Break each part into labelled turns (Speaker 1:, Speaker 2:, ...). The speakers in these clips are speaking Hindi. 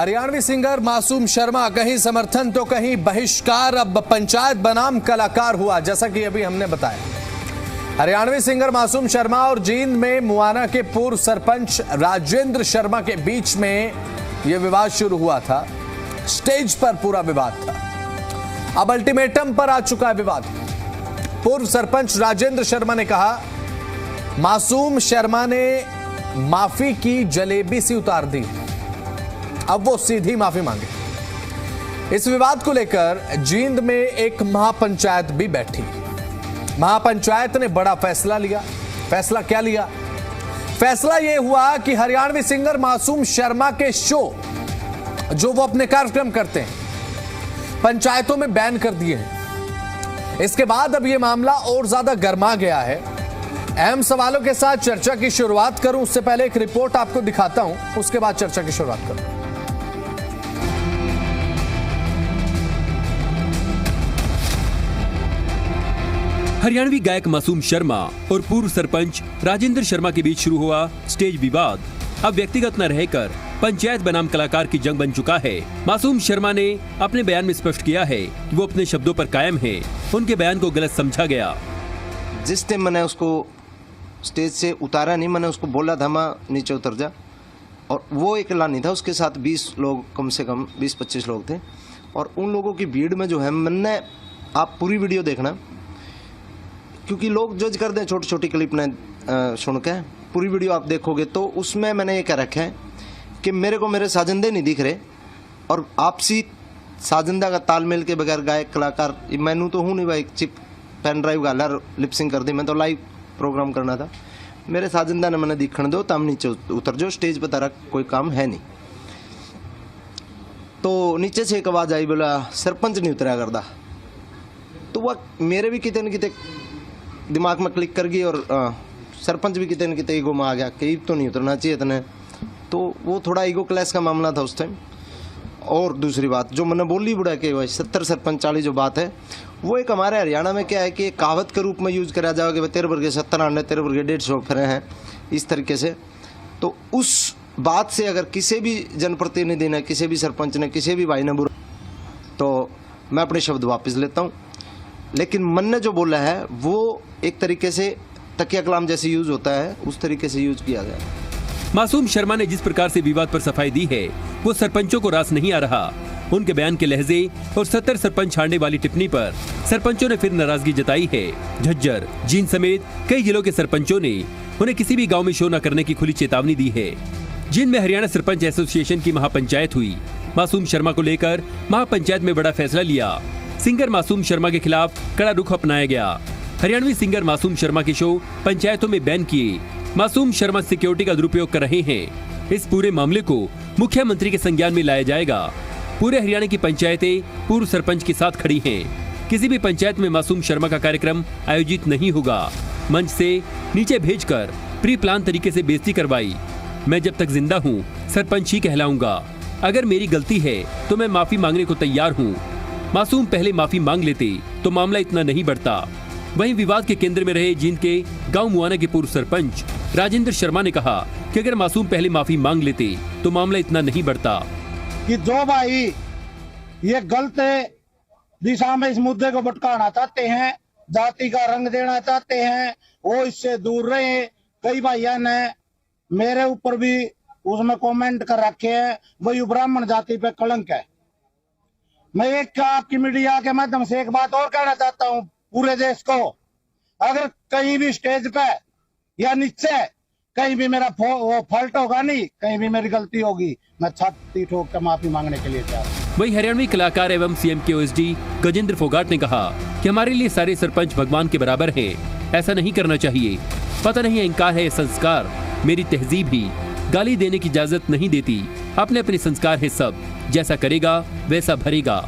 Speaker 1: हरियाणवी सिंगर मासूम शर्मा कहीं समर्थन तो कहीं बहिष्कार, अब पंचायत बनाम कलाकार हुआ। जैसा कि अभी हमने बताया, हरियाणवी सिंगर मासूम शर्मा और जींद में मुआना के पूर्व सरपंच राजेंद्र शर्मा के बीच में यह विवाद शुरू हुआ था। स्टेज पर पूरा विवाद था। अब अल्टीमेटम पर आ चुका है विवाद। पूर्व सरपंच राजेंद्र शर्मा ने कहा मासूम शर्मा ने माफी की जलेबी सी उतार दी, अब वो सीधी माफी मांगे। इस विवाद को लेकर जींद में एक महापंचायत भी बैठी। महापंचायत ने बड़ा फैसला लिया। फैसला क्या लिया? फैसला यह हुआ कि हरियाणवी सिंगर मासूम शर्मा के शो जो वो अपने कार्यक्रम करते हैं पंचायतों में बैन कर दिए हैं। इसके बाद अब यह मामला और ज्यादा गर्मा गया है। अहम सवालों के साथ चर्चा की शुरुआत करूं उससे पहले एक रिपोर्ट आपको दिखाता हूं, उसके बाद चर्चा की शुरुआत करूं।
Speaker 2: हरियाणवी गायक मासूम शर्मा और पूर्व सरपंच राजेंद्र शर्मा के बीच शुरू हुआ स्टेज विवाद अब व्यक्तिगत न रहकर पंचायत बनाम कलाकार की जंग बन चुका है। मासूम शर्मा ने अपने बयान में स्पष्ट किया है कि वो अपने शब्दों पर कायम है। उनके बयान को गलत समझा गया।
Speaker 3: जिस टाइम मैंने उसको स्टेज से उतारा नहीं, मैंने उसको बोला था माँ नीचे उतर जा, और वो अकेला नहीं था, उसके साथ 20 लोग, कम से कम 20-25 लोग थे। और उन लोगों की भीड़ में जो है, मैंने, आप पूरी वीडियो देखना क्योंकि लोग जज कर दें छोटी छोटी क्लिप ने सुन के। पूरी वीडियो आप देखोगे तो उसमें मैंने ये कह रखा है कि मेरे को मेरे साजिंदे नहीं दिख रहे, और आपसी साजिंदा का तालमेल के बगैर गायक कलाकार मैनू तो हूँ नहीं भाई, चिप पेन ड्राइव गाला लिपसिंग कर दी, मैं तो लाइव प्रोग्राम करना था। मेरे साजिंदा ने मैंने दिखने दो, तब नीचे उतर जो, स्टेज पर तारा कोई काम है नहीं। तो नीचे से एक आवाज़ आई, बोला सरपंच नहीं उतरा करदा। तो वह मेरे भी कितने न कितने दिमाग में क्लिक कर गई, और सरपंच भी कितने न कितने ईगो में आ गया कि तो नहीं उतरना चाहिए इतने। तो वो थोड़ा ईगो क्लैश का मामला था उस टाइम। और दूसरी बात जो मैंने बोली बुढ़ा कि भाई 70 सरपंच 40 जो बात है, वो एक हमारे हरियाणा में क्या है कि कहावत के रूप में यूज करा जाओ कि तेरे वर्गे 70 आने, तेरे वर्गे 150 फिर हैं, इस तरीके से। तो उस बात से अगर किसी भी जनप्रतिनिधि ने, किसी भी सरपंच ने, किसी भी भाई ने बुरा, तो मैं अपने शब्द वापस लेता हूँ। लेकिन मन ने जो बोला है वो एक तरीके से तकिया कलाम जैसे यूज होता है, उस तरीके से यूज किया गया।
Speaker 2: मासूम शर्मा ने जिस प्रकार से विवाद पर सफाई दी है वो सरपंचों को रास नहीं आ रहा। उनके बयान के लहजे और 70 सरपंच छाड़ने वाली टिप्पणी पर सरपंचों ने फिर नाराजगी जताई है। झज्जर, जींद समेत कई जिलों के सरपंचों ने उन्हें किसी भी गांव में शो न करने की खुली चेतावनी दी है। जींद में हरियाणा सरपंच एसोसिएशन की महापंचायत हुई। मासूम शर्मा को लेकर महापंचायत में बड़ा फैसला लिया। सिंगर मासूम शर्मा के खिलाफ कड़ा रुख अपनाया गया। हरियाणवी सिंगर मासूम शर्मा के शो पंचायतों में बैन किए। मासूम शर्मा सिक्योरिटी का दुरुपयोग कर रहे हैं। इस पूरे मामले को मुख्यमंत्री के संज्ञान में लाया जाएगा। पूरे हरियाणा की पंचायतें पूर्व सरपंच के साथ खड़ी हैं। किसी भी पंचायत में मासूम शर्मा का कार्यक्रम आयोजित नहीं होगा। मंच से नीचे भेजकर प्री प्लान तरीके से बेइज्जती करवाई। मैं जब तक जिंदा हूँ सरपंच ही कहलाऊंगा। अगर मेरी गलती है तो मैं माफी मांगने को तैयार हूँ। मासूम पहले माफी मांग लेते तो मामला इतना नहीं बढ़ता। वहीं विवाद के केंद्र में रहे जींद के गांव मुआना के पूर्व सरपंच राजेंद्र शर्मा ने कहा कि अगर मासूम पहले माफी मांग लेते तो मामला इतना नहीं बढ़ता।
Speaker 4: कि जो भाई ये गलत दिशा में इस मुद्दे को भटकाना चाहते हैं, जाति का रंग देना चाहते हैं, वो इससे दूर रहे। कई भाइयों ने मेरे ऊपर भी उसमें कमेंट कर रखे हैं, वही ब्राह्मण जाति पे कलंक है। मैं एक आपकी मीडिया के माध्यम से एक बात और कहना चाहता हूँ पूरे देश को, अगर कहीं भी स्टेज पे या नीचे कहीं भी मेरा वो फॉल्ट होगा नहीं, कहीं भी मेरी गलती होगी, मैं छाती ठोक कर माफी मांगने के लिए तैयार हूं।
Speaker 2: वही हरियाणवी कलाकार एवं सीएम के ओएसडी गजेंद्र फोगाट ने कहा कि हमारे लिए सारे सरपंच भगवान के बराबर हैं। ऐसा नहीं करना चाहिए। पता नहीं अहंकार है संस्कार, मेरी तहजीब ही गाली देने की इजाजत नहीं देती। अपने अपने संस्कार है सब, जैसा करेगा वैसा भरेगा।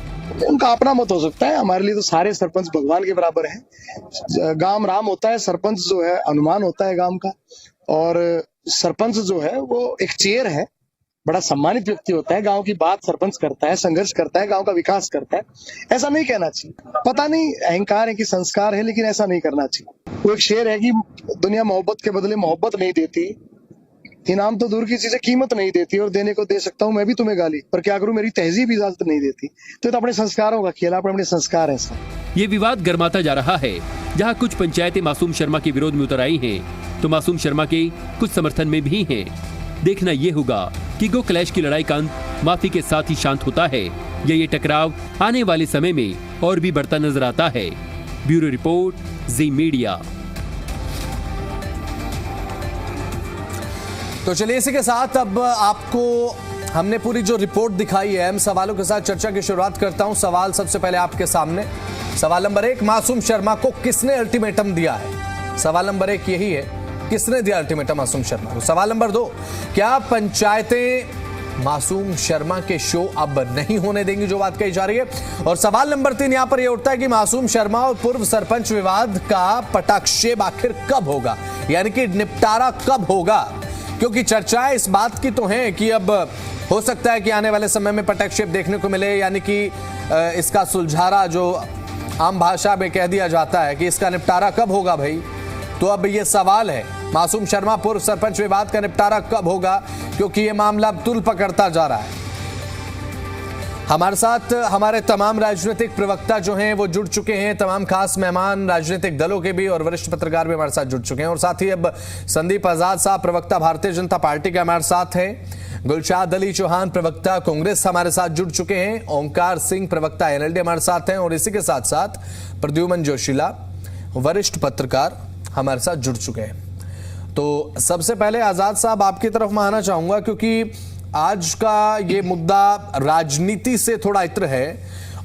Speaker 5: उनका अपना मत हो सकता है, हमारे लिए तो सारे सरपंच भगवान के बराबर हैं। गांव राम होता है, सरपंच जो है हनुमान होता है गांव का। और सरपंच जो है वो एक चेयर है, बड़ा सम्मानित व्यक्ति होता है। गांव की बात सरपंच करता है, संघर्ष करता है, गांव का विकास करता है। ऐसा नहीं कहना चाहिए। पता नहीं अहंकार है कि संस्कार है, लेकिन ऐसा नहीं करना चाहिए। वो एक शेर है कि दुनिया मोहब्बत के बदले मोहब्बत नहीं देती, इनाम तो दूर की चीजें, कीमत नहीं देती, और देने को दे सकता हूँ मैं भी तुम्हें गाली, पर क्या करूं, मेरी तहजीब इजाजत नहीं देती। तो ये तो अपने संस्कारों का खेल, अपने संस्कार है सर।
Speaker 2: ये विवाद गर्माता जा रहा है। जहां कुछ पंचायतें मासूम शर्मा के विरोध में उतर आई हैं, तो मासूम शर्मा के कुछ समर्थन में भी हैं। देखना ये होगा कि गो क्लैश की लड़ाई का अंत माफी के साथ ही शांत होता है या ये टकराव आने वाले समय में और भी बढ़ता नजर आता है। ब्यूरो रिपोर्ट, जी मीडिया।
Speaker 1: तो चलिए इसी के साथ अब आपको हमने पूरी जो रिपोर्ट दिखाई है, हम सवालों के साथ चर्चा की शुरुआत करता हूं। सवाल सबसे पहले आपके सामने। सवाल नंबर 1, मासूम शर्मा को किसने अल्टीमेटम दिया है? सवाल नंबर 1 यही है, किसने दिया अल्टीमेटम मासूम शर्मा को? सवाल नंबर 2, क्या पंचायतें मासूम शर्मा के शो अब नहीं होने देंगी, जो बात कही जा रही है? और सवाल नंबर 3 यहां पर यह उठता है कि मासूम शर्मा और पूर्व सरपंच विवाद का पटाक्षेप आखिर कब होगा, यानी कि निपटारा कब होगा? क्योंकि चर्चाएं इस बात की तो हैं कि अब हो सकता है कि आने वाले समय में पटाक्षेप देखने को मिले, यानी कि इसका सुलझारा जो आम भाषा में कह दिया जाता है कि इसका निपटारा कब होगा भाई। तो अब ये सवाल है, मासूम शर्मा पूर्व सरपंच विवाद का निपटारा कब होगा, क्योंकि ये मामला अब तुल पकड़ता जा रहा है। हमारे साथ हमारे तमाम राजनीतिक प्रवक्ता जो हैं वो जुड़ चुके हैं, तमाम खास मेहमान राजनीतिक दलों के भी और वरिष्ठ पत्रकार भी हमारे साथ जुड़ चुके हैं। और साथ ही अब संदीप आजाद साहब प्रवक्ता भारतीय जनता पार्टी के हमारे साथ हैं, गुलशाद अली चौहान प्रवक्ता कांग्रेस हमारे साथ जुड़ चुके हैं, ओंकार सिंह प्रवक्ता एनएलडी हमारे साथ हैं, और इसी के साथ साथ प्रद्युमन जोशीला वरिष्ठ पत्रकार हमारे साथ जुड़ चुके हैं। तो सबसे पहले आजाद साहब आपकी तरफ मैं आना चाहूंगा, क्योंकि आज का ये मुद्दा राजनीति से थोड़ा इत्र है,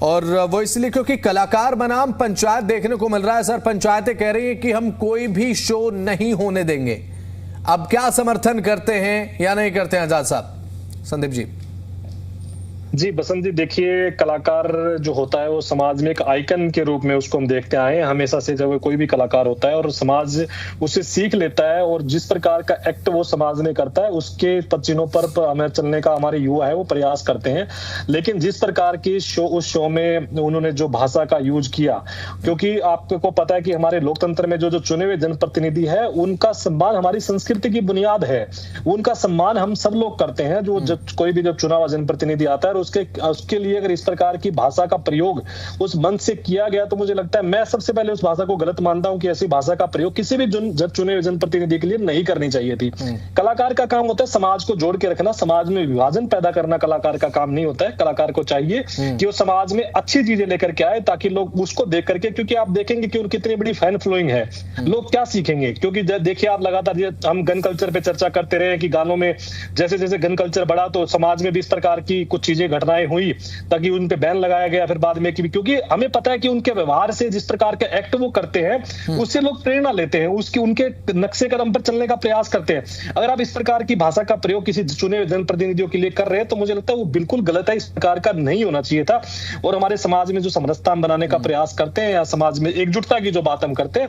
Speaker 1: और वो इसलिए क्योंकि कलाकार बनाम पंचायत देखने को मिल रहा है। सर, पंचायतें कह रही हैं कि हम कोई भी शो नहीं होने देंगे। अब क्या समर्थन करते हैं या नहीं करते हैं आजाद साहब? संदीप जी।
Speaker 6: बसंत जी, देखिए, कलाकार जो होता है वो समाज में एक आइकन के रूप में उसको हम देखते आए हैं हमेशा से। जब कोई भी कलाकार होता है और समाज उससे सीख लेता है, और जिस प्रकार का एक्ट वो समाज में करता है उसके पचिनों पर हमें चलने का हमारे युवा है वो प्रयास करते हैं। लेकिन जिस प्रकार की उस शो में उन्होंने जो भाषा का यूज किया, क्योंकि आपको पता है कि हमारे लोकतंत्र में जो चुने हुए जनप्रतिनिधि है उनका सम्मान हमारी संस्कृति की बुनियाद है। उनका सम्मान हम सब लोग करते हैं। जो कोई भी जब चुना हुआ जनप्रतिनिधि आता है, उसके लिए अगर इस प्रकार की भाषा का प्रयोग उस मंच से किया गया, तो मुझे लगता है, मैं सबसे पहले उस भाषा को गलत मानता हूं कि ऐसी भाषा का प्रयोग किसी भी चुने हुए जनप्रतिनिधि के लिए नहीं करनी चाहिए थी। कलाकार का काम होता है समाज को जोड़ के रखना, समाज में विभाजन पैदा करना कलाकार का काम नहीं होता है। कलाकार को चाहिए कि वो समाज में अच्छी चीजें लेकर के आए, ताकि लोग उसको देख करके, क्योंकि आप देखेंगे कि उनकी कितनी बड़ी फैन फॉलोइंग है, लोग क्या सीखेंगे? क्योंकि देखिए, आप लगातार हम गन कल्चर पे चर्चा करते रहे कि गानों में जैसे जैसे गन कल्चर बढ़ा तो समाज में भी इस प्रकार की कुछ चीजें घटनाएं हुई, ताकि उन पे बैन लगाया गया फिर बाद में, क्योंकि हमें पता है कि उनके व्यवहार से, जिस प्रकार के एक्ट वो करते हैं, उससे लोग प्रेरणा लेते हैं, उनके नक्शे कदम पर चलने का प्रयास करते हैं। अगर आप इस प्रकार की भाषा का प्रयोग किसी चुने हुए जनप्रतिनिधियों के लिए कर रहे हैं, तो मुझे लगता है वो बिल्कुल गलत है, इस प्रकार का नहीं होना चाहिए था। और हमारे समाज में जो समरसता बनाने का प्रयास करते हैं या समाज में एकजुटता की जो बात हम करते हैं,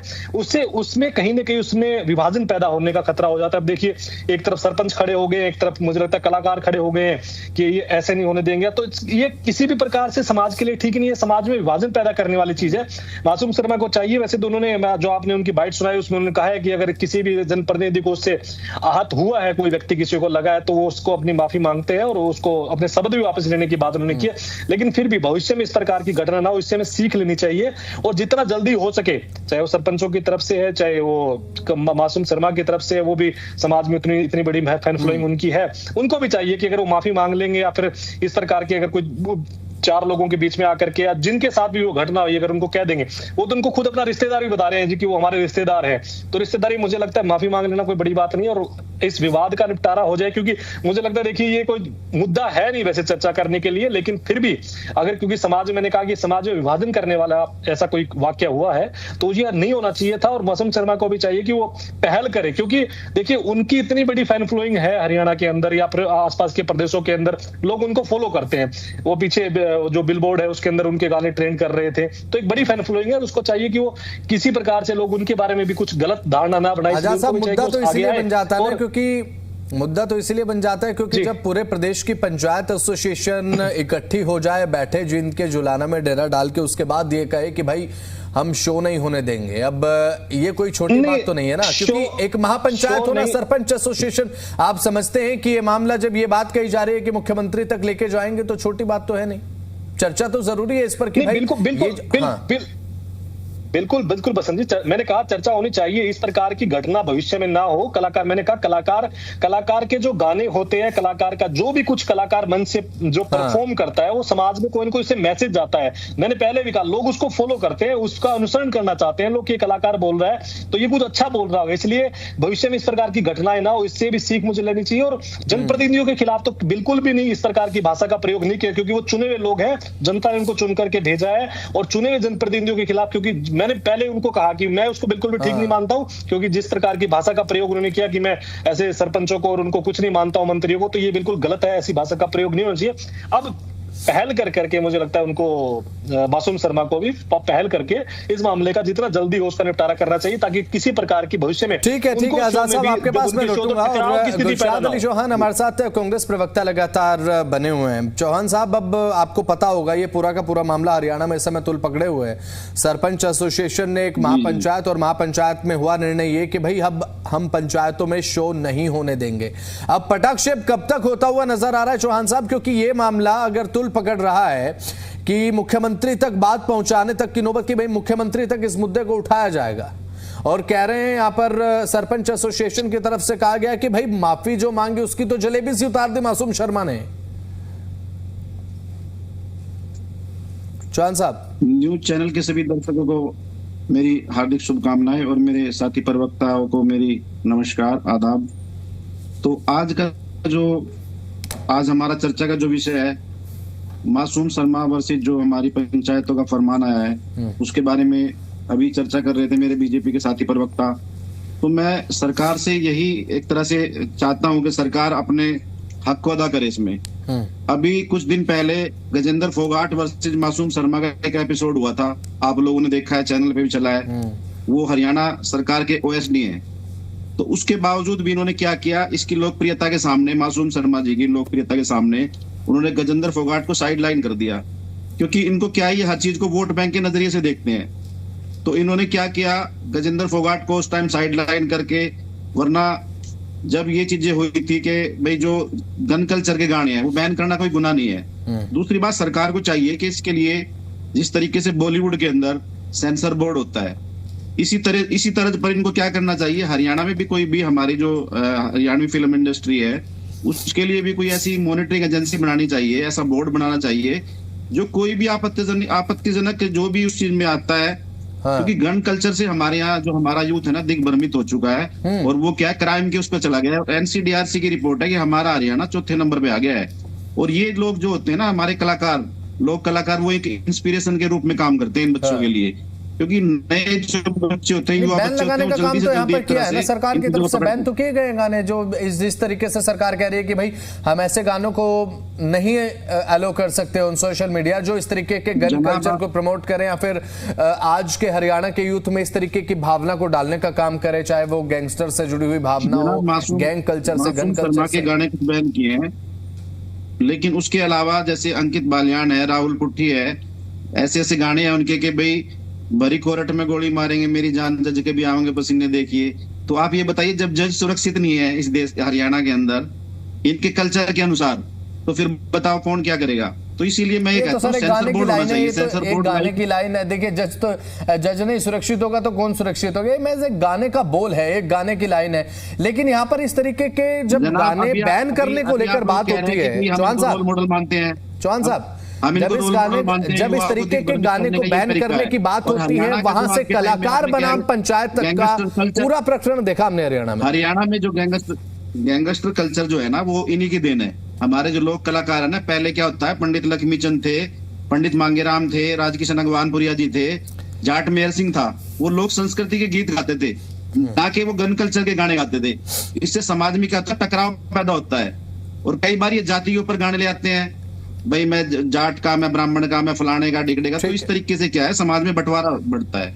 Speaker 6: उसमें कहीं ना कहीं उसमें विभाजन पैदा होने का खतरा हो जाता है। अब देखिए, एक तरफ सरपंच खड़े हो गए, एक तरफ मुझे लगता है कलाकार खड़े हो गए कि ये ऐसे नहीं होने देंगे, तो ये किसी भी प्रकार से समाज के लिए ठीक नहीं है, समाज में विभाजन पैदा करने वाली चीज है। मासूम शर्मा को चाहिए, वैसे दोनों ने, जो आपने उनकी बाइट सुनाई उसमें उन्होंने कहा है कि अगर किसी भी जनप्रतिनिधि को उससे आहत हुआ है, कोई व्यक्ति किसी को लगा है, तो वो उसको अपनी माफी मांगते हैं और उसको अपने शब्द भी वापस लेने की बात उन्होंने की है। लेकिन फिर भी भविष्य में इस प्रकार की घटना ना हो, इससे हमें सीख लेनी चाहिए, और जितना जल्दी हो सके, चाहे वो सरपंचों की तरफ से है, चाहे वो मासूम शर्मा की तरफ से, वो भी समाज में इतनी बड़ी फैन फॉलोइंग उनकी है, उनको भी चाहिए कि अगर वो माफी मांग लेंगे या फिर इस प्रकार की अगर कोई चार लोगों के बीच में आकर के या जिनके साथ भी वो घटना हुई अगर उनको कह देंगे, वो तो उनको खुद अपना रिश्तेदार भी बता रहे हैं जी कि वो हमारे रिश्तेदार हैं, तो रिश्तेदारी मुझे लगता है माफी मांग लेना कोई बड़ी बात नहीं है और इस विवाद का निपटारा हो जाए। क्योंकि मुझे लगता है, देखिए, ये कोई मुद्दा है नहीं वैसे चर्चा करने के लिए, लेकिन फिर भी अगर, क्योंकि समाज में, मैंने कहा कि समाज में विभाजन करने वाला ऐसा कोई वाक्य हुआ है, तो ये नहीं होना चाहिए था। और मासूम शर्मा को भी चाहिए कि वो पहल करे, क्योंकि देखिए, उनकी इतनी बड़ी फैन फॉलोइंग है हरियाणा के अंदर या फिर आसपास के प्रदेशों के अंदर, लोग उनको फॉलो करते हैं। वो पीछे जो बिलबोर्ड है उसके अंदर उनके गाने ट्रेंड कर रहे थे, तो एक बड़ी फैन फॉलोइंग है। उसको चाहिए कि वो किसी प्रकार से लोग उनके बारे में भी कुछ गलत धारणा ना बनाए।
Speaker 1: मुद्दा तो इसलिए बन जाता है ना, क्योंकि मुद्दा तो इसीलिए बन जाता है क्योंकि जब पूरे प्रदेश की पंचायत एसोसिएशन इकट्ठी हो जाए, बैठे जींद के जुलाना में डेरा डाल के, उसके बाद ये कहे कि भाई हम शो नहीं होने देंगे, अब ये कोई छोटी बात तो नहीं है ना, क्योंकि एक महापंचायत होना, सरपंच एसोसिएशन, आप समझते हैं कि ये मामला जब ये बात कही जा रही है कि मुख्यमंत्री तक लेके जाएंगे तो छोटी बात तो है नहीं, चर्चा तो जरूरी है इस पर कि भाई
Speaker 6: बिल्कुल बसंत जी, मैंने कहा चर्चा होनी चाहिए, इस प्रकार की घटना भविष्य में ना हो। कलाकार, मैंने कहा कलाकार के जो गाने होते हैं, कलाकार का जो भी कुछ कलाकार मन से जो परफॉर्म करता है, वो समाज में कोई ना कोई इससे मैसेज जाता है। मैंने पहले भी कहा, लोग उसको फॉलो करते हैं, उसका अनुसरण करना चाहते हैं लोग कि कलाकार बोल रहा है तो ये कुछ अच्छा बोल रहा होगा, इसलिए भविष्य में इस प्रकार की घटनाएं ना हो, इससे भी सीख मुझे लेनी चाहिए। और जनप्रतिनिधियों के खिलाफ तो बिल्कुल भी नहीं इस प्रकार की भाषा का प्रयोग नहीं किया, क्योंकि वो चुने हुए लोग हैं, जनता ने उनको चुन करके भेजा है, और चुने हुए जनप्रतिनिधियों के खिलाफ, क्योंकि मैंने पहले उनको कहा कि मैं उसको बिल्कुल भी ठीक नहीं मानता हूं, क्योंकि जिस प्रकार की भाषा का प्रयोग उन्होंने किया कि मैं ऐसे सरपंचों को और उनको कुछ नहीं मानता हूं, मंत्रियों को, तो ये बिल्कुल गलत है, ऐसी भाषा का प्रयोग नहीं होना चाहिए। अब पहल करके मुझे लगता है उनको, मासूम शर्मा को भी पहल करके इस मामले का जितना जल्दी हो उसका निपटारा करना चाहिए, ताकि किसी प्रकार की भविष्य में।
Speaker 1: ठीक है आजाद साहब, आपके पास मैं लौटूंगा। और गुलशाद अली चौहान हमारे साथ कांग्रेस प्रवक्ता लगातार बने हुए हैं। चौहान साहब, अब आपको पता होगा ये पूरा का पूरा मामला हरियाणा में इस समय तुल पकड़े हुए है। सरपंच एसोसिएशन ने एक महापंचायत, और महापंचायत में हुआ निर्णय ये कि भाई अब हम पंचायतों में शो नहीं होने देंगे। अब पटाक्षेप कब तक होता हुआ नजर आ रहा है चौहान साहब, क्योंकि ये मामला अगर तुल पकड़ रहा है कि मुख्यमंत्री तक बात पहुंचाने तक की नौबत, की भाई मुख्यमंत्री तक इस मुद्दे को उठाया जाएगा, और कह रहे हैं यहां पर सरपंच एसोसिएशन की तरफ से कहा गया कि भाई माफी जो मांगी उसकी तो जलेबी सी उतार दी मासूम शर्मा ने। चौहान साहब,
Speaker 7: न्यूज चैनल के सभी दर्शकों को मेरी हार्दिक शुभकामनाएं और मेरे साथी प्रवक्ताओं को मेरी नमस्कार, आदाब। तो आज हमारा चर्चा का जो विषय है, मासूम शर्मा वर्सेस जो हमारी पंचायतों का फरमान आया है, उसके बारे में अभी चर्चा कर रहे थे मेरे बीजेपी के साथी प्रवक्ता। तो मैं सरकार से यही एक तरह से चाहता हूं कि सरकार अपने हक को अदा करे इसमें। अभी कुछ दिन पहले गजेंद्र फोगाट वर्सेस मासूम शर्मा का एक एपिसोड हुआ था, आप लोगों ने देखा है, चैनल पे भी चला है। वो हरियाणा सरकार के ओएसडी हैं। तो उसके बावजूद भी इन्होंने क्या किया, इसकी लोकप्रियता के सामने, मासूम शर्मा जी की लोकप्रियता के सामने उन्होंने गजेंद्र फोगाट को साइड लाइन कर दिया, क्योंकि इनको क्या है, ये हर चीज को वोट बैंक के नजरिए से देखते हैं। तो इन्होंने क्या किया, गजेंद्र फोगाट को उस टाइम साइड लाइन करके, वरना जब ये चीजें हुई थी कि भाई जो गन कल्चर के गाने हैं वो बैन करना कोई गुनाह नहीं है। दूसरी बात, सरकार को चाहिए कि इसके लिए जिस तरीके से बॉलीवुड के अंदर सेंसर बोर्ड होता है, इसी तरह पर इनको क्या करना चाहिए, हरियाणा में भी कोई भी हमारी जो हरियाणवी फिल्म इंडस्ट्री है उसके लिए भी कोई ऐसी मॉनिटरिंग एजेंसी बनानी चाहिए, ऐसा बोर्ड बनाना चाहिए जो कोई भी आपत्तिजनक जो भी उस चीज में आता है। क्योंकि गन कल्चर से हमारे यहाँ जो हमारा यूथ है ना दिग्भ्रमित हो चुका है, और वो क्या क्राइम के उस पर चला गया है। एनसीडीआरसी की रिपोर्ट है कि हमारा हरियाणा चौथे नंबर पे आ गया है। और ये लोग जो होते हैं ना, हमारे कलाकार वो एक इंस्पिरेशन के रूप में काम करते हैं इन बच्चों के लिए, क्योंकि नए जो बच्चे होते हैं, युवा बच्चे होते हैं,
Speaker 1: काम तो यहाँ पर किया है ना सरकार की तरफ से, बैन तो किए गए गाने जो जिस तरीके से सरकार कह रही है कि भाई हम ऐसे गानों को नहीं अलो कर सकते ऑन सोशल मीडिया जो इस तरीके के गन कल्चर को प्रमोट करें, या फिर आज के हरियाणा के यूथ में इस तरीके की भावना को डालने का काम करे, चाहे वो गैंगस्टर से जुड़ी हुई भावना हो, गैंग कल्चर से, गन कल्चर से।
Speaker 7: गाने कुछ बैन किए हैं, लेकिन उसके अलावा जैसे अंकित बालियान है, राहुल पुट्टी है, ऐसे गाने हैं उनके कि भाई भरी कोर्ट में गोली मारेंगे मेरी जान, जज के भी आएंगे पसीने देखिए। तो आप ये बताइए, जब जज सुरक्षित नहीं है इस देश हरियाणा के अंदर इनके कल्चर के अनुसार, तो फिर बताओ कौन क्या करेगा। तो इसीलिए मैं ये कहता हूं सेंसर बोर्ड होना चाहिए। सेंसर बोर्ड
Speaker 1: गाने की लाइन है, देखिए जज नहीं सुरक्षित होगा तो कौन सुरक्षित होगा, मैं एक गाने का बोल है, एक गाने की लाइन है। लेकिन यहाँ पर इस तरीके के जब गाने बैन करने को लेकर बात होती है, चौहान साहब
Speaker 7: मॉडल मानते हैं,
Speaker 1: चौहान साहब जब इस तरीके के गाने को बैन करने की बात होती है, वहां से कलाकार बनाम पंचायत तक का पूरा प्रकरण देखा हमने हरियाणा में
Speaker 7: जो गैंगस्टर कल्चर जो है ना, वो इन्हीं की देन है। हमारे जो लोक कलाकार है ना, पहले क्या होता है, पंडित लक्ष्मीचंद थे, पंडित मांगेराम थे, राजकिशन अगवानपुरिया जी थे, जाट मेहर सिंह था, वो लोक संस्कृति के गीत गाते थे, ना कि वो गन कल्चर के गाने गाते थे। इससे समाज में क्या होता है, टकराव पैदा होता है। और कई बार ये जाति के ऊपर गाने ले आते हैं, भाई मैं जाट का, मैं ब्राह्मण का, मैं फलाने का, डिगडे का। तो इस तरीके से क्या है, समाज में बंटवारा बढ़ता है।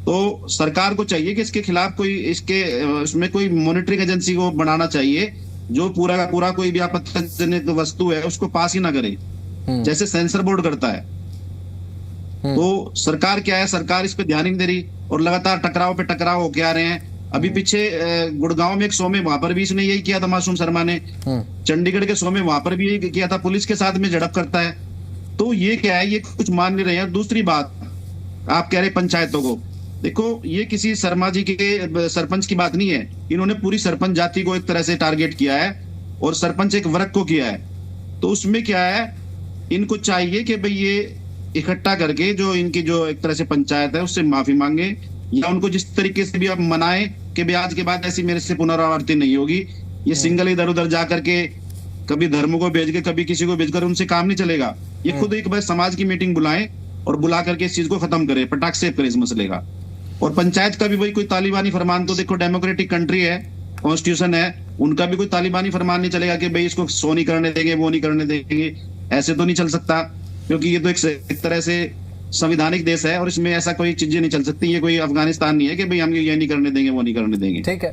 Speaker 7: तो सरकार को चाहिए कि इसके खिलाफ कोई इसमें कोई मॉनिटरिंग एजेंसी को बनाना चाहिए जो पूरा का पूरा कोई भी आपत्तिजनक वस्तु है उसको पास ही ना करे, जैसे सेंसर बोर्ड करता है। तो सरकार क्या है, सरकार इस पे ध्यान ही नहीं दे रही और लगातार टकराव पे टकराव होके आ रहे हैं। अभी पीछे गुड़गांव में एक शो में वहां पर भी इसने यही किया था मासूम शर्मा ने, चंडीगढ़ के शो में वहां पर भी यही किया था, पुलिस के साथ में झड़प करता है। तो ये क्या है, ये कुछ मान नहीं रहे हैं। दूसरी बात, आप कह रहे पंचायतों को, देखो ये किसी शर्मा जी के सरपंच की बात नहीं है, इन्होंने पूरी सरपंच जाति को एक तरह से टारगेट किया है और सरपंच एक वर्ग को किया है। तो उसमें क्या है, इनको चाहिए कि भाई ये इकट्ठा करके जो इनकी जो एक तरह से पंचायत है उससे माफी मांगे, या उनको जिस तरीके से भी आप मनाएं कि भाई आज के बाद ऐसी मेरे से पुनरावृत्ति नहीं होगी। ये सिंगल इधर उधर जा करके कभी धर्म को भेज के कभी किसी को भेजकर उनसे काम नहीं चलेगा। ये खुद एक बार समाज की मीटिंग बुलाएं और बुला करके इस चीज को खत्म करे, पटाख से करे इस मसले का। और पंचायत का भी वही कोई तालिबानी फरमान, तो देखो डेमोक्रेटिक कंट्री है, कॉन्स्टिट्यूशन है, उनका भी कोई तालिबानी फरमान नहीं चलेगा कि भाई इसको सो नहीं करने देंगे, वो नहीं करने देंगे। ऐसे तो नहीं चल सकता, क्योंकि ये तो एक तरह से संवैधानिक देश है और इसमें ऐसा कोई चीजें नहीं चल सकती। ये कोई अफगानिस्तान नहीं है कि भाई हम ये नहीं करने देंगे, वो नहीं करने देंगे।
Speaker 1: ठीक है।